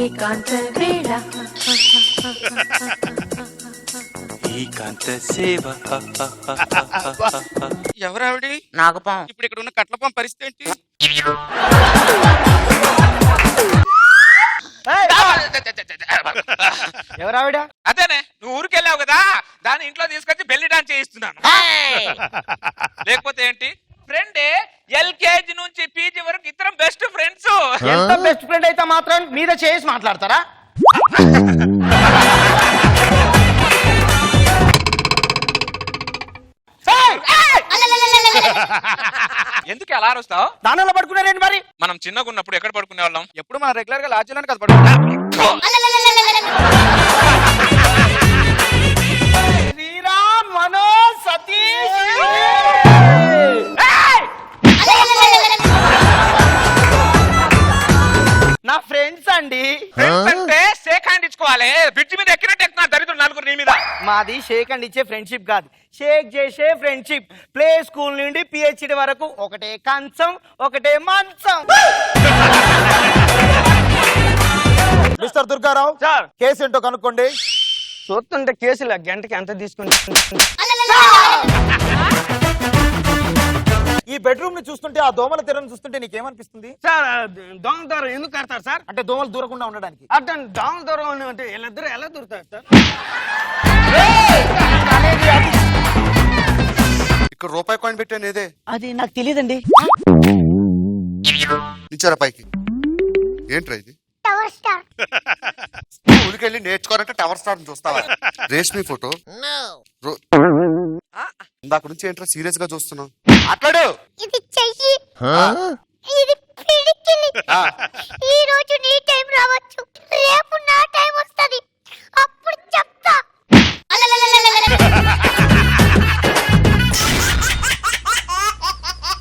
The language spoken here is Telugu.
ఏకాంత వేళ ఏకాంత సేవ. ఎవరావిడి? నాగపాం. ఇప్పుడు ఇక్కడ ఉన్న కట్లపాం పరిస్థితి ఏంటి? ఎవరావిడ? అదేనే, నువ్వు ఊరికెళ్ళావు కదా, దాని ఇంట్లో తీసుకొచ్చి బెల్లి డాన్స్ చేయిస్తున్నాను. లేకపోతే ఏంటి, ఫ్రెండే. ఎల్కేజీ నుంచి పీజీ వరకు ఇద్దరం బెస్ట్ ఫ్రెండ్స్. ఎంత బెస్ట్ ఫ్రెండ్ అయితే మాత్రం మీద చేసి మాట్లాడతారా? ఎందుకు అలా అరుస్తావు? దానిలో పడుకున్నారేంటి మరి? మనం చిన్నగా ఉన్నప్పుడు ఎక్కడ పడుకునే వాళ్ళం? ఎప్పుడు మనం రెగ్యులర్ గా లాడ్జిలోనే కదా పడుకుంటాం. శ్రీరామ్, మనోజ్, సతీష్. నా ఫ్రెండ్స్ అండి. ఫ్రెండ్స్ అంటే షేక్ హ్యాండ్ ఇచ్చుకోవాలి. బ్రిడ్జ్ మీద ఎక్కినట్టు ఎక్కుతున్నా దరిద్రులు నలుగురు నీ మీద. మాది షేక్ అండ్ ఇచ్చే ఫ్రెండ్షిప్ కాదు, షేక్ చేసే ఫ్రెండ్షిప్. ప్లే స్కూల్ నుండి పిహెచ్డి వరకు ఒకటే కంచం, ఒకటే మంచం. మిస్టర్ దుర్గారావు సార్, కేసు ఏంటో కనుక్కోండి. చూస్తుంటే కేసులు గంటకి ఎంత తీసుకుని. ఈ బెడ్రూమ్ ని చూస్తుంటే, ఆ దోమల తెరను చూస్తుంటే నీకేమనిపిస్తుంది? సార్, దొంగ దూరం ఎందుకు కడతారు సార్? అంటే దోమలు దూరకుండా ఉండడానికి. అర్థం దొంగ దూరం అంటే వీళ్ళిద్దరు ఎలా దూరుతారు సార్? ఇక్కడ రూపాయి కాయిన్ పెట్టాను ఏదే. అది నాకు తెలియదండి. ఇచ్చారా పైకి? ఏంట్రా ఇది? Tower star. స్కూల్కి వెళ్ళి నేర్చుకోవాలంటే టవర్ స్టార్ చూస్తావా? రేష్మి ఫోటో. ఇందాక నుంచి ఏంట్రా సీరియస్ గా చూస్తున్నావు? మాట్లాడు. ఇది చెయ్యి, ఇది పిడికిలి. ఈ రోజు నీ టైం